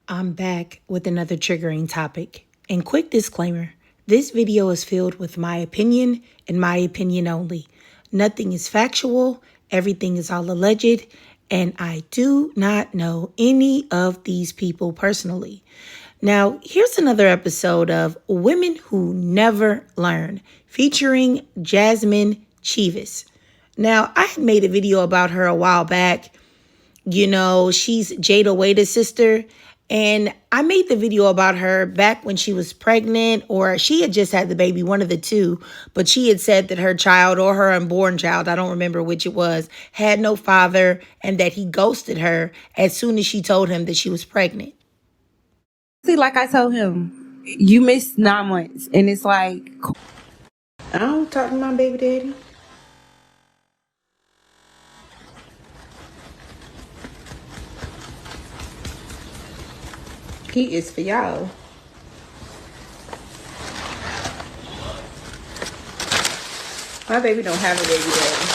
I'm back with another triggering topic. And quick disclaimer, this video is filled with my opinion and my opinion only. Nothing is factual, everything is all alleged, and I do not know any of these people personally. Now, here's another episode of Women Who Never Learn, featuring Jazmine Cheaves. Now, I had made a video about her a while back. You know, she's Jada Waiter's sister. And I made the video about her back when she was pregnant, or she had just had the baby, one of the two. But she had said that her child, or her unborn child, I don't remember which it was, had no father, and that he ghosted her as soon as she told him that she was pregnant. See, like I told him, you missed 9 months. And it's like, I don't talk to my baby daddy. He is for y'all. My baby don't have a baby daddy.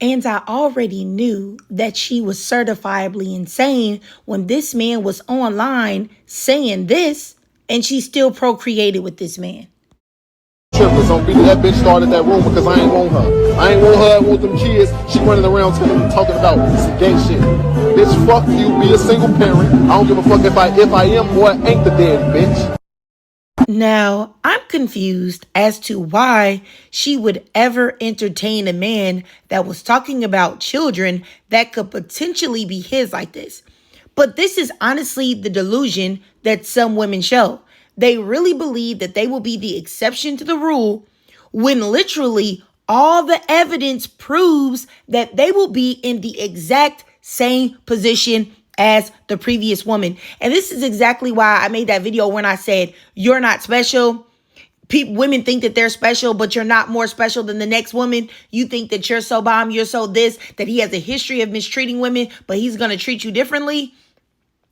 And I already knew that she was certifiably insane when this man was online saying this, and she still procreated with this man. Triplets on beat that bitch started that rumor because I ain't want her. I ain't want her, I want them kids. She running around talking about some gay shit. Bitch, fuck you, be a single parent. I don't give a fuck if I am or ain't the daddy, bitch. Now, I'm confused as to why she would ever entertain a man that was talking about children that could potentially be his like this. But this is honestly the delusion that some women show. They really believe that they will be the exception to the rule when literally all the evidence proves that they will be in the exact same position as the previous woman. And this is exactly why I made that video when I said, you're not special. Women think that they're special, but you're not more special than the next woman. You think that you're so bomb, you're so this, that he has a history of mistreating women, but he's going to treat you differently.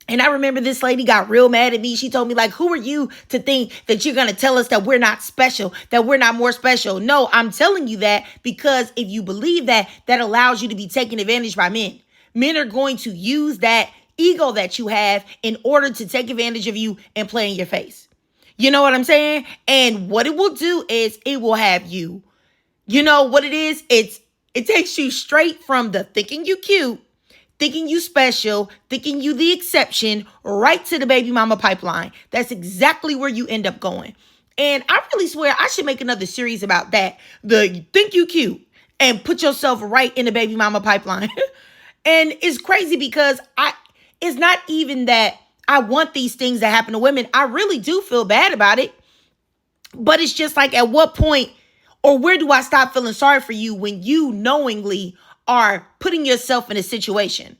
And I remember this lady got real mad at me. She told me, like, who are you to think that you're going to tell us that we're not special, that we're not more special? No, I'm telling you that because if you believe that, that allows you to be taken advantage by men. Men are going to use that ego that you have in order to take advantage of you and play in your face. You know what I'm saying? And what it will do is it will have you, you know what it is? It takes you straight from the thinking you cute, thinking you special, thinking you the exception, right to the baby mama pipeline. That's exactly where you end up going. And I really swear I should make another series about that. The think you cute and put yourself right in the baby mama pipeline. And it's crazy because it's not even that I want these things to happen to women. I really do feel bad about it. But it's just like, at what point or where do I stop feeling sorry for you when you knowingly are putting yourself in a situation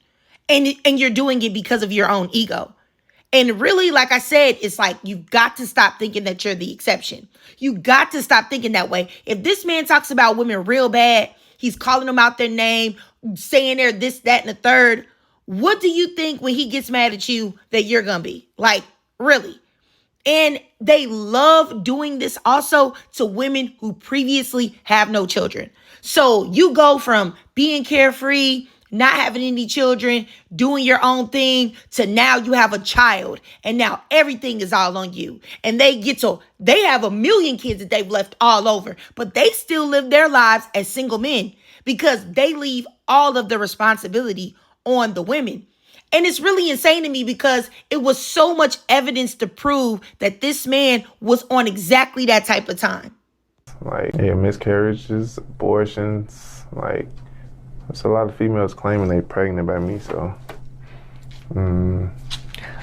and you're doing it because of your own ego? And really, like I said, it's like, you've got to stop thinking that you're the exception. You got to stop thinking that way. If this man talks about women real bad, he's calling them out their name, saying they're this, that, and the third. What do you think when he gets mad at you that you're going to be? Like, really? And they love doing this also to women who previously have no children. So you go from being carefree, not having any children, doing your own thing, to now you have a child and now everything is all on you. And they have a million kids that they've left all over, but they still live their lives as single men because they leave all of the responsibility on the women. And it's really insane to me because it was so much evidence to prove that this man was on exactly that type of time. Like, yeah, miscarriages, abortions, like, there's a lot of females claiming they're pregnant by me, so.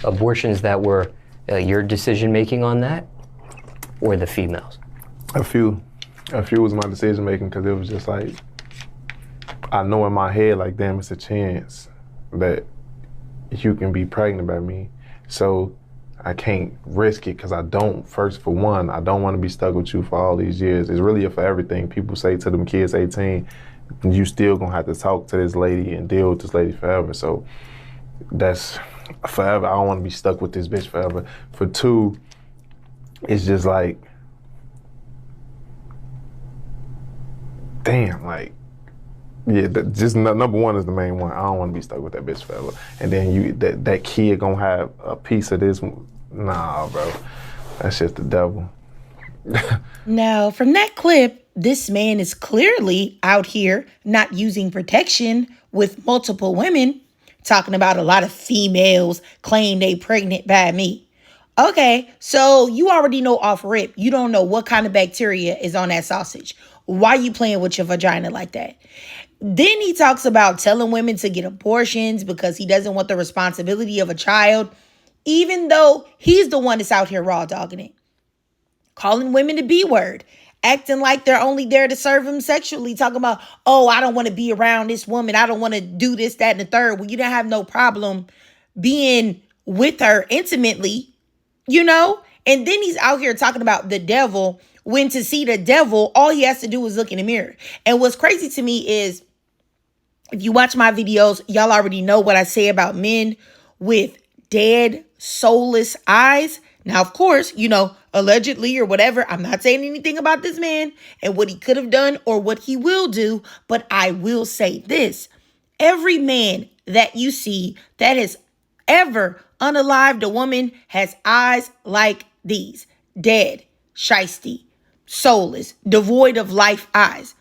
Abortions that were your decision making on that, or the females? A few was my decision making because it was just like, I know in my head, like, damn, it's a chance that you can be pregnant by me. So I can't risk it because I don't, first for one, I don't want to be stuck with you for all these years. It's really for everything. People say to them kids 18, you still gonna have to talk to this lady and deal with this lady forever. So that's forever. I don't want to be stuck with this bitch forever. For two, it's just like, damn, like, Yeah, just number one is the main one. I don't want to be stuck with that bitch forever. And then that kid gonna have a piece of this. Nah, bro, that's just the devil. Now, from that clip, this man is clearly out here not using protection with multiple women, talking about a lot of females claim they pregnant by me. Okay, so you already know off rip, you don't know what kind of bacteria is on that sausage. Why you playing with your vagina like that? Then he talks about telling women to get abortions because he doesn't want the responsibility of a child, even though he's the one that's out here raw dogging it. Calling women the B word, acting like they're only there to serve him sexually, talking about, oh, I don't want to be around this woman. I don't want to do this, that, and the third. Well, you don't have no problem being with her intimately, you know? And then he's out here talking about the devil, when to see the devil, all he has to do is look in the mirror. And what's crazy to me is, if you watch my videos, y'all already know what I say about men with dead, soulless eyes. Now, of course, you know, allegedly or whatever, I'm not saying anything about this man and what he could have done or what he will do, but I will say this. Every man that you see that has ever unalived a woman has eyes like these. Dead, shiesty, soulless, devoid of life eyes.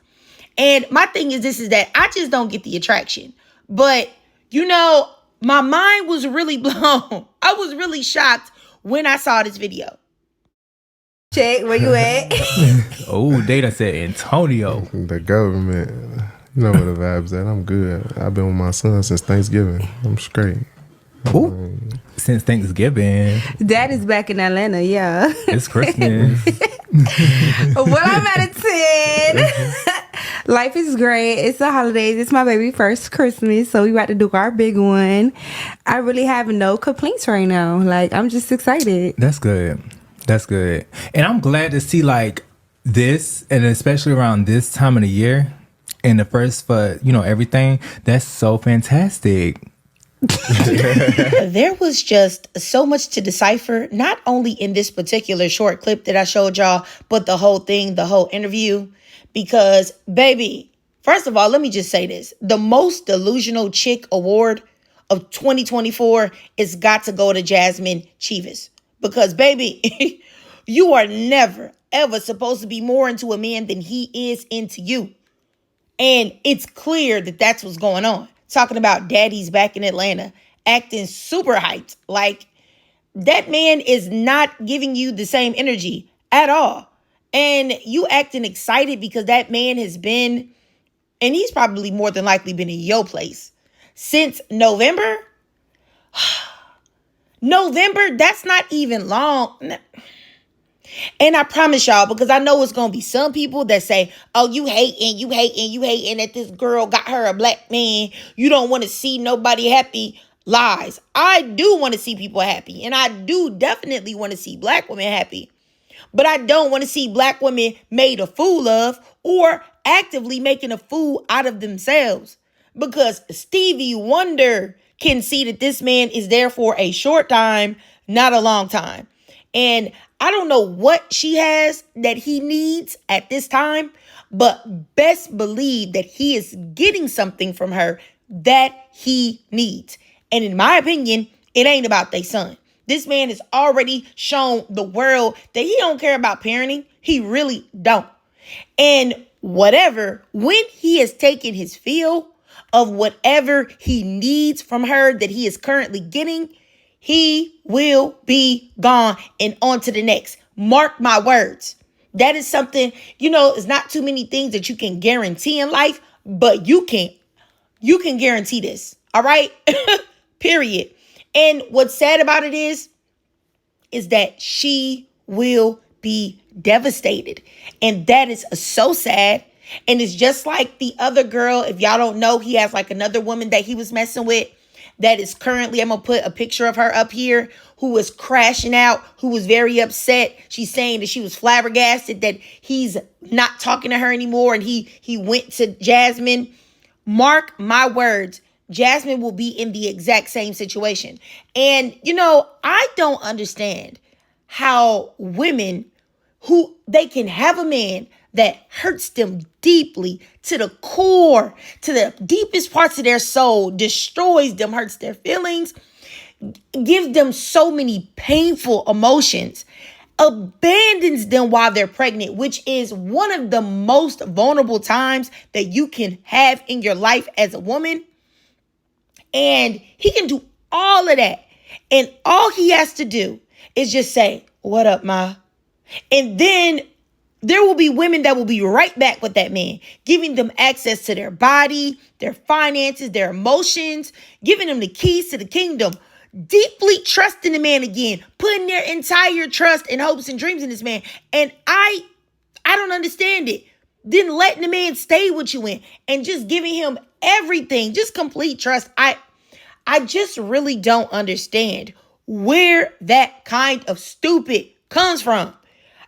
And my thing is this, is that I just don't get the attraction. But, you know, my mind was really blown. I was really shocked when I saw this video. Check, where you at? Oh, they done said Antonio. The government, you know where the vibes at. I'm good. I've been with my son since Thanksgiving. I'm straight. Ooh, since Thanksgiving. Dad is back in Atlanta, yeah. It's Christmas. Well, I'm at a 10. Life is great. It's the holidays. It's my baby first Christmas, so we about to do our big one. I really have no complaints right now. Like, I'm just excited. That's good. That's good. And I'm glad to see like this, and especially around this time of the year, and the first for, you know, everything. That's so fantastic. There was just so much to decipher, not only in this particular short clip that I showed y'all, but the whole thing, the whole interview. Because, baby, first of all, let me just say this. The most delusional chick award of 2024 is got to go to Jazmine Cheaves. Because, baby, you are never, ever supposed to be more into a man than he is into you. And it's clear that that's what's going on. Talking about daddy's back in Atlanta, acting super hyped. Like, that man is not giving you the same energy at all. And you acting excited because that man has been, and he's probably more than likely been in your place since November. November, that's not even long. And I promise y'all, because I know it's going to be some people that say, oh, you hating that this girl got her a black man. You don't want to see nobody happy. Lies. I do want to see people happy. And I do definitely want to see black women happy. But I don't want to see black women made a fool of or actively making a fool out of themselves. Because Stevie Wonder can see that this man is there for a short time, not a long time. And I don't know what she has that he needs at this time, but best believe that he is getting something from her that he needs. And in my opinion, it ain't about their son. This man has already shown the world that he don't care about parenting. He really don't. And whatever, when he has taken his fill of whatever he needs from her that he is currently getting, he will be gone and on to the next. Mark my words. That is something, you know, it's not too many things that you can guarantee in life, but you can guarantee this. All right? Period. And what's sad about it is that she will be devastated. And that is so sad. And it's just like the other girl. If y'all don't know, he has like another woman that he was messing with that is currently, I'm going to put a picture of her up here, who was crashing out, who was very upset. She's saying that she was flabbergasted that he's not talking to her anymore. And he went to Jasmine. Mark my words. Jasmine will be in the exact same situation. And, you know, I don't understand how women who they can have a man that hurts them deeply to the core, to the deepest parts of their soul, destroys them, hurts their feelings, gives them so many painful emotions, abandons them while they're pregnant, which is one of the most vulnerable times that you can have in your life as a woman. And he can do all of that. And all he has to do is just say, "What up, ma?" And then there will be women that will be right back with that man, giving them access to their body, their finances, their emotions, giving them the keys to the kingdom, deeply trusting the man again, putting their entire trust and hopes and dreams in this man. And I don't understand it. Then letting the man stay with you in and just giving him everything, just complete trust. I just really don't understand where that kind of stupid comes from.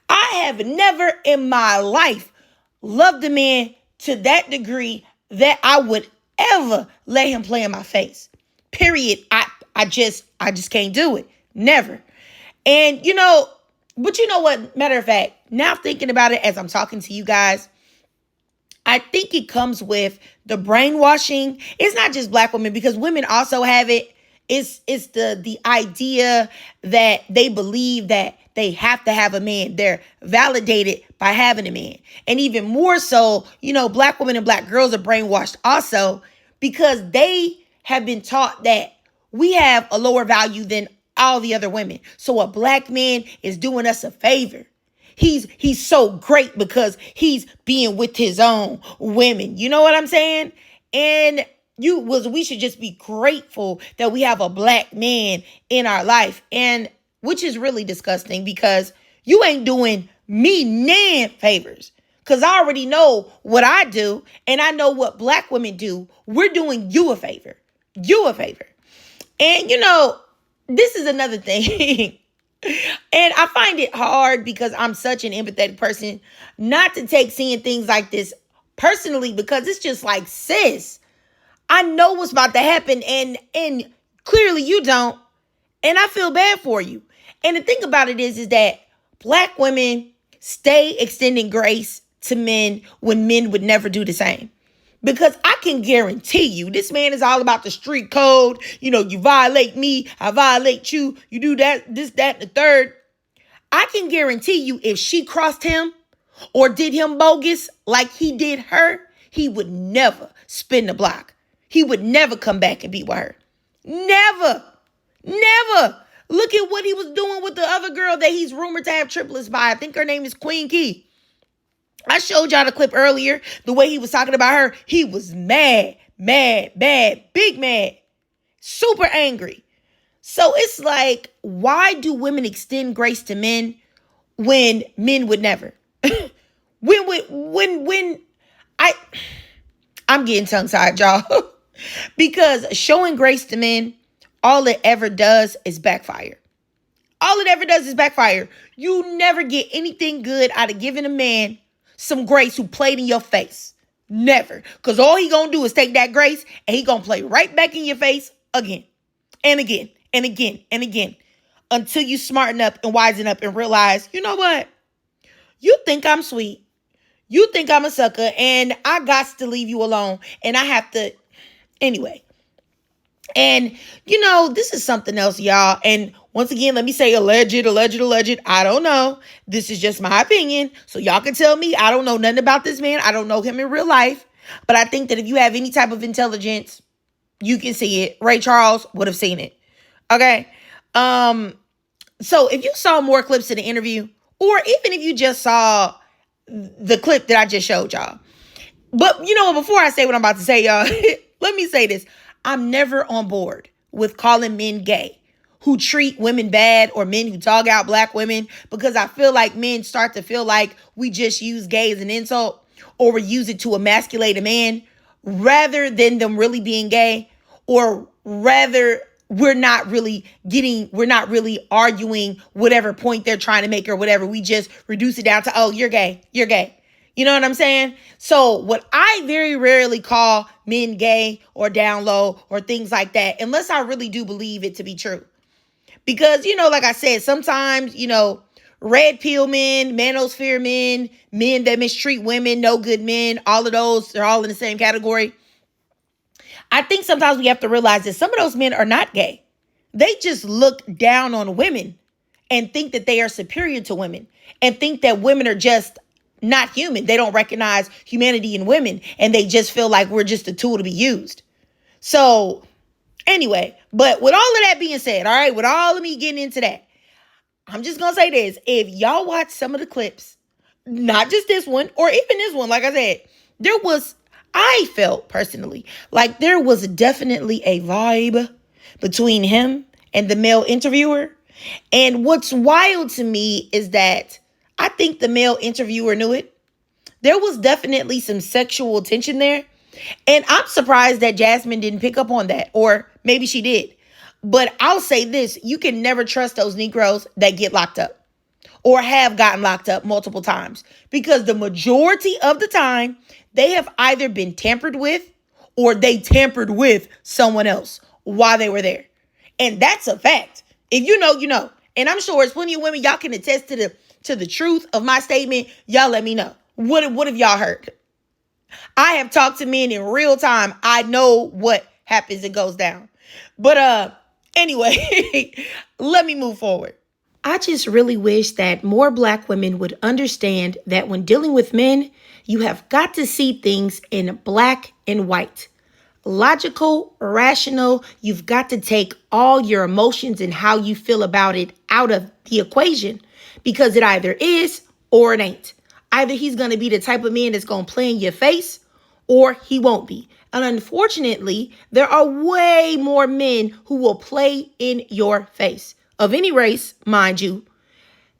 I have never in my life loved a man to that degree that I would ever let him play in my face. Period. I just can't do it. Never. And but you know what? Matter of fact, now thinking about it as I'm talking to you guys, I think it comes with the brainwashing. It's not just black women, because women also have it. It's the idea that they believe that they have to have a man. They're validated by having a man. And even more so, black women and black girls are brainwashed also, because they have been taught that we have a lower value than all the other women. So a black man is doing us a favor. He's so great because he's being with his own women. You know what I'm saying? And we should just be grateful that we have a black man in our life. And which is really disgusting, because you ain't doing me nan favors. Because I already know what I do, and I know what black women do. We're doing you a favor. You a favor. And this is another thing. And I find it hard, because I'm such an empathetic person, not to take seeing things like this personally, because it's just like, sis, I know what's about to happen, and clearly you don't, and I feel bad for you. And the thing about it is that black women stay extending grace to men when men would never do the same. Because I can guarantee you, this man is all about the street code. You violate me, I violate you. You do that, this, that, and the third. I can guarantee you, if she crossed him or did him bogus like he did her, he would never spin the block. He would never come back and be with her. Never. Never. Look at what he was doing with the other girl that he's rumored to have triplets by. I think her name is Queen Key. I showed y'all the clip earlier. The way he was talking about her, he was mad, big mad, super angry. So it's like, why do women extend grace to men when men would never? I'm getting tongue-tied, y'all. Because showing grace to men, all it ever does is backfire. All it ever does is backfire. You never get anything good out of giving a man some grace who played in your face. Never. Because all he gonna do is take that grace and he gonna play right back in your face again and again and again and again, until you smarten up and wisen up and realize, you know what? You think I'm sweet. You think I'm a sucker, and I got to leave you alone, and I have to anyway. And this is something else, y'all. And once again, let me say alleged. I don't know. This is just my opinion. So y'all can tell me. I don't know nothing about this man. I don't know him in real life. But I think that if you have any type of intelligence, you can see it. Ray Charles would have seen it. Okay. So if you saw more clips of the interview, or even if you just saw the clip that I just showed y'all. But before I say what I'm about to say, y'all, let me say this. I'm never on board with calling men gay who treat women bad, or men who dog out black women, because I feel like men start to feel like we just use gay as an insult, or we use it to emasculate a man, rather than them really being gay, or rather we're not really arguing whatever point they're trying to make or whatever. We just reduce it down to, oh, you're gay. You know what I'm saying? So what I very rarely call men gay or down low or things like that, unless I really do believe it to be true. Because, like I said, sometimes, red pill men, manosphere men, men that mistreat women, no good men, all of those, they're all in the same category. I think sometimes we have to realize that some of those men are not gay. They just look down on women and think that they are superior to women and think that women are just not human. They don't recognize humanity in women and they just feel like we're just a tool to be used. So anyway, but with all of that being said, all right, with all of me getting into that, I'm just going to say this. If y'all watch some of the clips, not just this one or even this one, like I said, I felt personally like there was definitely a vibe between him and the male interviewer. And what's wild to me is that I think the male interviewer knew it. There was definitely some sexual tension there. And I'm surprised that Jasmine didn't pick up on that, or maybe she did. But I'll say this, you can never trust those Negroes that get locked up or have gotten locked up multiple times, because the majority of the time they have either been tampered with or they tampered with someone else while they were there. And that's a fact. If you know, you know. And I'm sure there's plenty of women, y'all can attest to the truth of my statement. Y'all let me know. What have y'all heard? I have talked to men in real time. I know what happens and goes down. But anyway, let me move forward. I just really wish that more Black women would understand that when dealing with men, you have got to see things in black and white. Logical, rational, you've got to take all your emotions and how you feel about it out of the equation, because it either is or it ain't. Either he's going to be the type of man that's going to play in your face or he won't be. And unfortunately, there are way more men who will play in your face, of any race, mind you.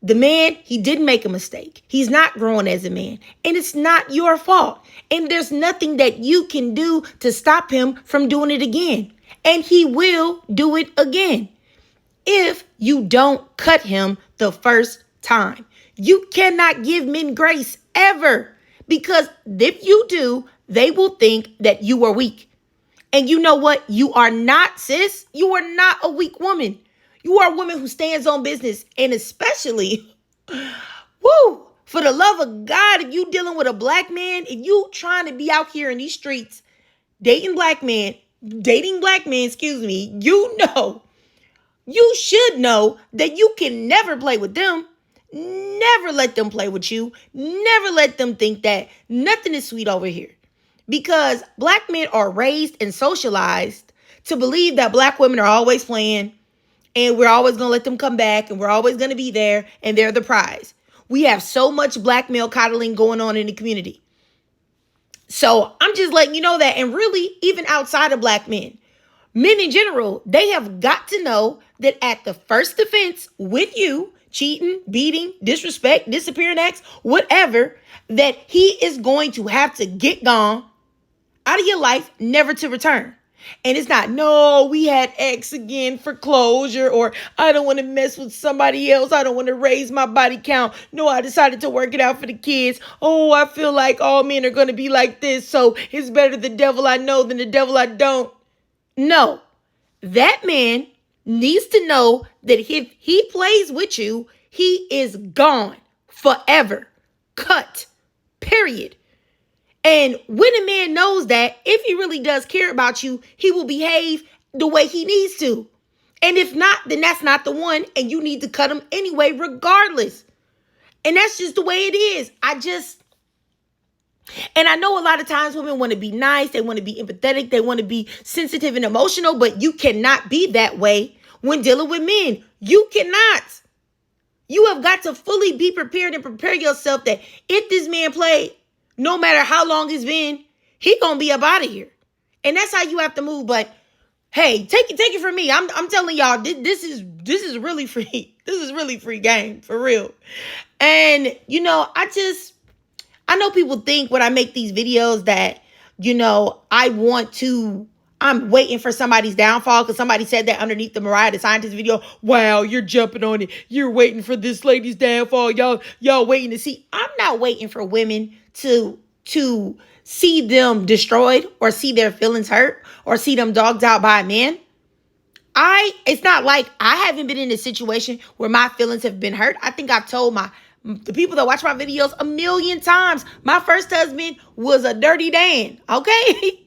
The man, he didn't make a mistake. He's not growing as a man, and it's not your fault. And there's nothing that you can do to stop him from doing it again. And he will do it again if you don't cut him the first time. You cannot give men grace ever, because if you do, they will think that you are weak. And you know what? You are not, sis. You are not a weak woman. You are a woman who stands on business. And especially, for the love of God, if you dealing with a Black man, if you trying to be out here in these streets, dating black men, you should know that you can never play with them. Never let them play with you. Never let them think that nothing is sweet over here. Because Black men are raised and socialized to believe that Black women are always playing, and we're always going to let them come back, and we're always going to be there, and they're the prize. We have so much Black male coddling going on in the community. So I'm just letting you know that. And really, even outside of Black men in general, they have got to know that at the first offense with you, cheating, beating, disrespect, disappearing acts, whatever, that he is going to have to get gone out of your life, never to return. And it's not, no, we had X again for closure, or I don't want to mess with somebody else. I don't want to raise my body count. No, I decided to work it out for the kids. Oh, I feel like all men are going to be like this, so it's better the devil I know than the devil I don't. No, that man needs to know that if he plays with you, he is gone forever. Cut. Period. And when a man knows that, if he really does care about you, he will behave the way he needs to. And if not, then that's not the one, and you need to cut him anyway, regardless. And that's just the way it is. And I know a lot of times women want to be nice, they want to be empathetic, they want to be sensitive and emotional, but you cannot be that way when dealing with men. You cannot. You have got to fully be prepared and prepare yourself that if this man played, no matter how long it's been, he gonna be up out of here. And that's how you have to move. But hey, take it from me. I'm telling y'all, this is really free. This is really free game, for real. And you know, I know people think when I make these videos that, you know, I'm waiting for somebody's downfall, because somebody said that underneath the Mariah the Scientist video. Wow, you're jumping on it. You're waiting for this lady's downfall. Y'all waiting to see. I'm not waiting for women to see them destroyed or see their feelings hurt or see them dogged out by a man. It's not like I haven't been in a situation where my feelings have been hurt. I think I've told the people that watch my videos a million times. My first husband was a dirty Dan, okay?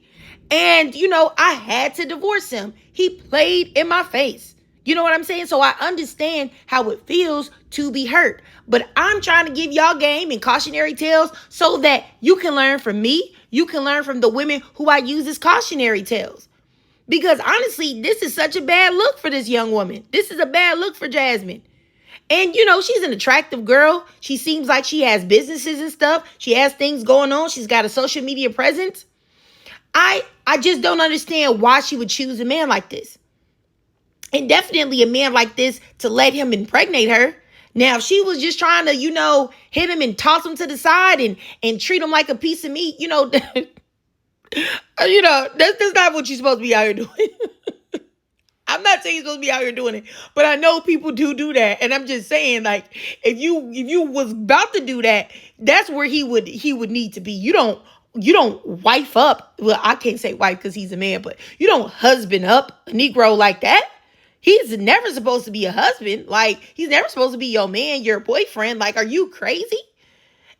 And, I had to divorce him. He played in my face. You know what I'm saying? So I understand how it feels to be hurt. But I'm trying to give y'all game and cautionary tales so that you can learn from me. You can learn from the women who I use as cautionary tales. Because honestly, this is such a bad look for this young woman. This is a bad look for Jasmine. And, she's an attractive girl. She seems like she has businesses and stuff. She has things going on. She's got a social media presence. I just don't understand why she would choose a man like this. And definitely a man like this to let him impregnate her. Now, if she was just trying to, hit him and toss him to the side and treat him like a piece of meat, that's not what you're supposed to be out here doing. I'm not saying you're supposed to be out here doing it, but I know people do that. And I'm just saying, like, if you was about to do that, that's where he would need to be. You don't wife up. Well, I can't say wife because he's a man, but you don't husband up a Negro like that. He's never supposed to be a husband. Like, he's never supposed to be your man, your boyfriend. Like, are you crazy?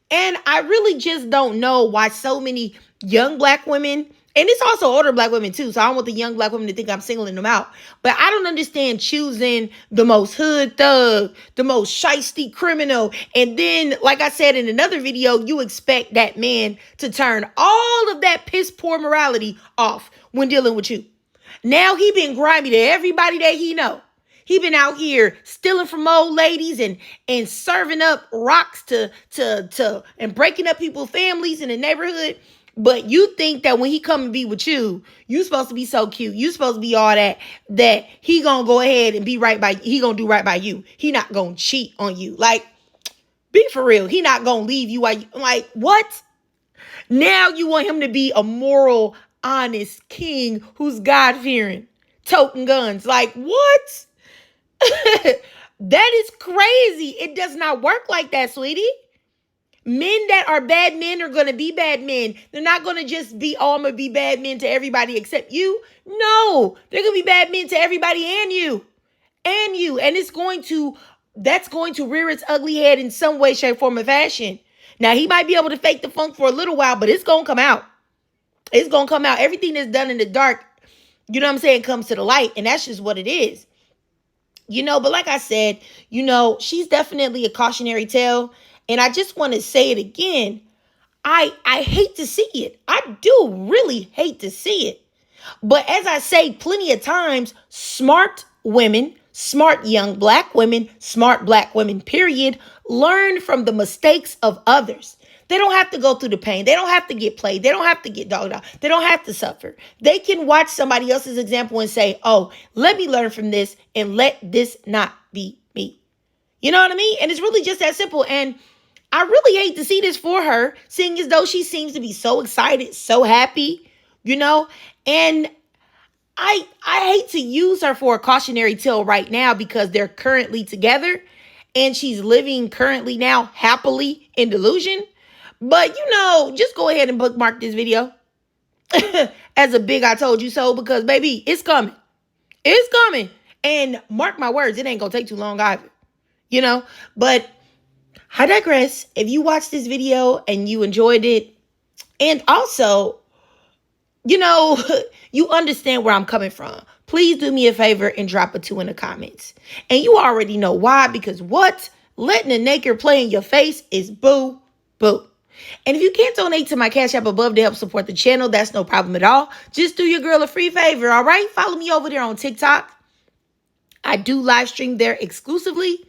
And I really just don't know why so many young black women, and it's also older black women too, so I don't want the young black women to think I'm singling them out, but I don't understand choosing the most hood thug, the most shiesty criminal, and then, like I said in another video, you expect that man to turn all of that piss poor morality off when dealing with you. Now he been grimy to everybody that he know. He been out here stealing from old ladies and serving up rocks to and breaking up people's families in the neighborhood. But you think that when he come and be with you, you supposed to be so cute. You supposed to be all that he gonna go ahead and he gonna do right by you. He not gonna cheat on you. Like, be for real. He not gonna leave you like, what? Now you want him to be a moral, honest king who's God-fearing, toting guns. Like, what? That is crazy. It does not work like that, sweetie. Men that are bad men are going to be bad men. They're not going to just be, I'm going to be bad men to everybody except you. No, they're going to be bad men to everybody and you. And that's going to rear its ugly head in some way, shape, form, or fashion. Now, he might be able to fake the funk for a little while, but it's going to come out. It's going to come out. Everything that's done in the dark, you know what I'm saying, comes to the light. And that's just what it is. But like I said, she's definitely a cautionary tale. And I just want to say it again. I hate to see it. I do really hate to see it. But as I say plenty of times, smart women, smart young black women, smart black women, period, learn from the mistakes of others. They don't have to go through the pain. They don't have to get played. They don't have to get dogged out. They don't have to suffer. They can watch somebody else's example and say, oh, let me learn from this and let this not be me. You know what I mean? And it's really just that simple. And I really hate to see this for her, seeing as though she seems to be so excited, so happy, and I hate to use her for a cautionary tale right now because they're currently together and she's living currently now happily in delusion. But, just go ahead and bookmark this video as a big I told you so, because, baby, it's coming. It's coming. And mark my words, it ain't going to take too long either, But I digress. If you watched this video and you enjoyed it, and also, you understand where I'm coming from, please do me a favor and drop a 2 in the comments. And you already know why, because what? Letting a naked play in your face is boo, boo. And if you can't donate to my Cash App above to help support the channel, that's no problem at all. Just do your girl a free favor, all right? Follow me over there on TikTok. I do live stream there exclusively.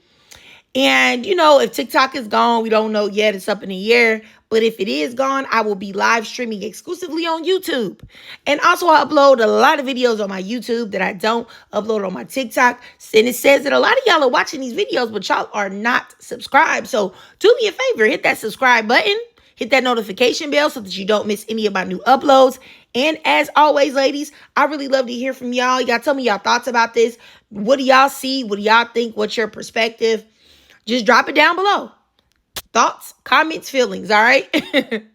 And, if TikTok is gone, we don't know yet. It's up in the air. But if it is gone, I will be live streaming exclusively on YouTube. And also, I upload a lot of videos on my YouTube that I don't upload on my TikTok. And it says that a lot of y'all are watching these videos, but y'all are not subscribed. So do me a favor, hit that subscribe button. Hit that notification bell so that you don't miss any of my new uploads. And as always, ladies, I really love to hear from y'all. Y'all tell me y'all thoughts about this. What do y'all see? What do y'all think? What's your perspective? Just drop it down below. Thoughts, comments, feelings, all right?